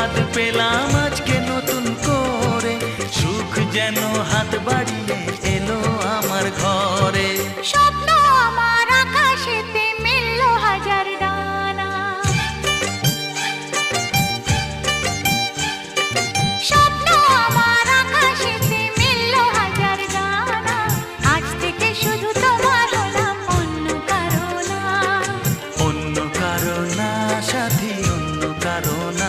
স্বাদ পেলাম আজকে নতুন করে, সুখ যেন হাত বাড়িয়ে এলো আমার ঘরে। স্বপ্ন আমার আকাশেতে মেলল হাজার ডানা, স্বপ্ন আমার আকাশেতে মেলল হাজার ডানা। আজ থেকে শুধু তোমার হলাম, অন্য কারো না। অন্য কারো না সাথী, অন্য কারো না।